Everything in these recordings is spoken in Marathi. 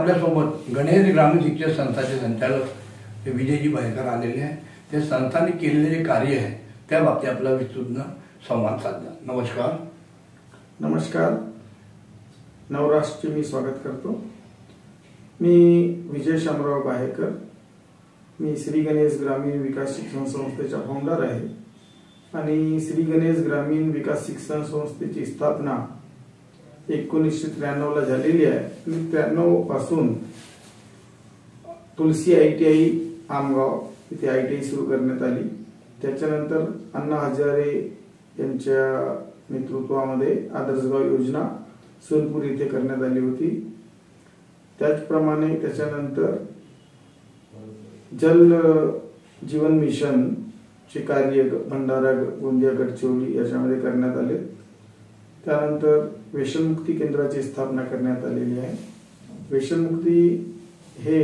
आपल्यासोबत गणेश ग्रामीण शिक्षण संस्थाचे संचालक विजयजी भायकर आलेले आहेत. ते संस्थाने केलेले जे कार्य आहे त्या बाबतीत आपला विस्तृत संवाद साधला. नमस्कार. नमस्कार. नवराष्ट्रचे मी स्वागत करतो. मी विजय शामराव भायकर. मी श्री गणेश ग्रामीण विकास शिक्षण संस्थेचा फाउंडर आहे आणि श्री गणेश ग्रामीण विकास शिक्षण संस्थेची स्थापना 1993 ला झालेली आहे. 93 पासून तुलसी ITI आमगाव इथे ITI सुरू करण्यात आली. त्याच्यानंतर अण्णा हजारे यांच्या नेतृत्वामध्ये आदर्शगाव योजना सोनपूर येथे करण्यात आली होती. त्याचप्रमाणे त्याच्यानंतर जल जीवन मिशन चे कार्य भंडारा गोंदिया गडचिरोली याच्यामध्ये करण्यात आले. त्यानंतर व्यसनमुक्ती केंद्राची स्थापना करण्यात आलेली आहे. व्यसनमुक्ती हे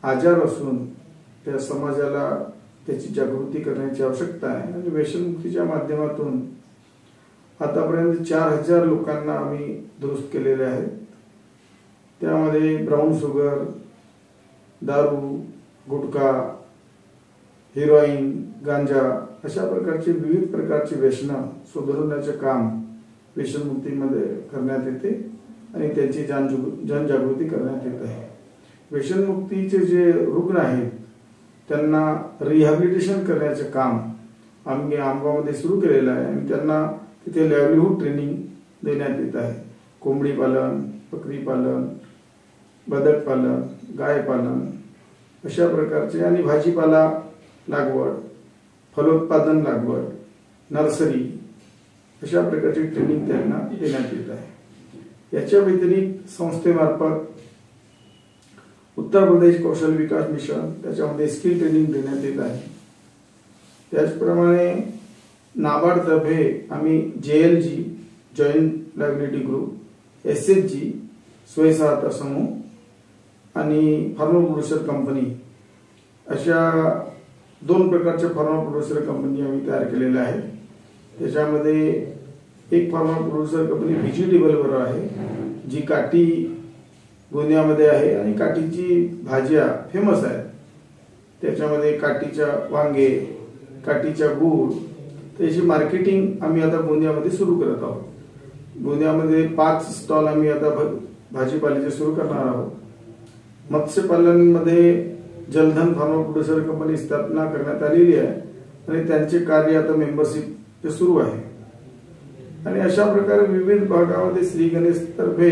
आजार असून त्या समाजाला त्याची जागृती करण्याची आवश्यकता आहे आणि व्यसनमुक्तीच्या माध्यमातून आतापर्यंत 4000 लोकांना आम्ही दुरुस्त केलेले आहेत. त्यामध्ये ब्राऊन शुगर, दारू, गुटखा, हेरोईन, गांजा अशा प्रकारचे विविध प्रकारचे व्यसनं सुधारण्याचे काम व्यसनमुक्तीमध्ये करण्यात येते आणि त्यांची जनजागृती करण्यात येत आहे. व्यसनमुक्तीचे जे रुग्ण आहेत त्यांना रिहॅबिलिटेशन करण्याचे काम आम्ही आमगावमध्ये सुरू केलेलं आहे आणि त्यांना तिथे लाईव्हलीहूड ट्रेनिंग देण्यात येत आहे. कोंबडी पालन, बकरी पालन, बदक पालन, गाय पालन अशा प्रकारचे आणि भाजीपाला लागवड, फलोत्पादन लागवड, नर्सरी अशा प्रकारची ट्रेनिंग त्यांना देण्यात येत आहे. याच्या व्यतिरिक्त संस्थेमार्फत उत्तर प्रदेश कौशल विकास मिशन त्याच्यामध्ये स्किल ट्रेनिंग देण्यात येत आहे. त्याचप्रमाणे नाबार्डतर्फे आम्ही JLG joint liability group, SHG स्वयंसहायता समूह आणि फार्मर प्रोड्युसर कंपनी अशा 2 प्रकारच्या फार्मर प्रोड्युसर कंपनी आम्ही तयार केलेल्या आहेत. त्याच्यामध्ये एक फार्मर प्रोड्युसर कंपनी व्हेजिटेबलवर आहे जी काठी गोंदियामध्ये आहे आणि काठीची भाज्या फेमस आहेत. त्याच्यामध्ये काठीच्या वांगे, काठीच्या गूळ त्याची मार्केटिंग आम्ही आता गोंदियामध्ये सुरू करत आहोत. गोंदियामध्ये 5 स्टॉल आम्ही आता भाजीपाल्याचे सुरू करणार आहोत. मत्स्यपालनमध्ये जलधन फार्मर प्रोड्युसर कंपनी स्थापना करण्यात आलेली आहे आणि त्यांचे कार्य आता मेंबरशिप सुरू आहे. आणि अशा प्रकारे विविध भागामध्ये श्री गणेश तर्फे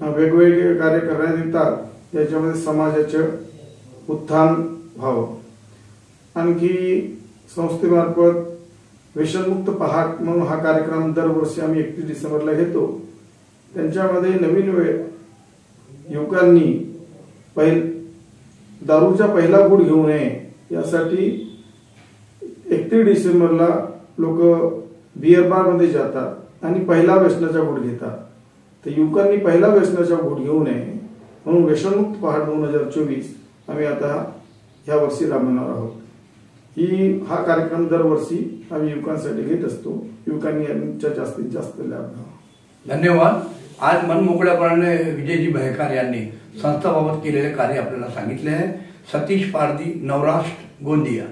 वेगवेगळे कार्य करण्यात येतात. याच्यामध्ये समाजाचे उत्थान व्हावं. आणखी संस्थेमार्फत व्यसनमुक्त पहाट म्हणून हा कार्यक्रम दरवर्षी आम्ही 31 डिसेंबरला घेतो. त्यांच्यामध्ये नवीन युवकांनी दारूचा पहिला घूट घेऊ नये यासाठी 31 डिसेंबरला लोक बिअर बार मध्ये जातात आणि पहिला व्यसनाचा घूट घेतात. तर युवकांनी पहिला व्यसनाचा घूट घेऊ नये म्हणून व्यसनमुक्त पहाट 2024 आम्ही आता ह्या वर्षी राबवणार आहोत. हा कार्यक्रम दरवर्षी आम्ही युवकांसाठी घेत असतो. युवकांनी यांचा जास्तीत जास्त लाभ घ्यावा. धन्यवाद. आज मनमोकळ्यापणाने विजयजी भायकर यांनी संस्थाबाबत केलेले कार्य आपल्याला सांगितले आहे. सतीश पारधी, नवराष्ट्र, गोंदिया.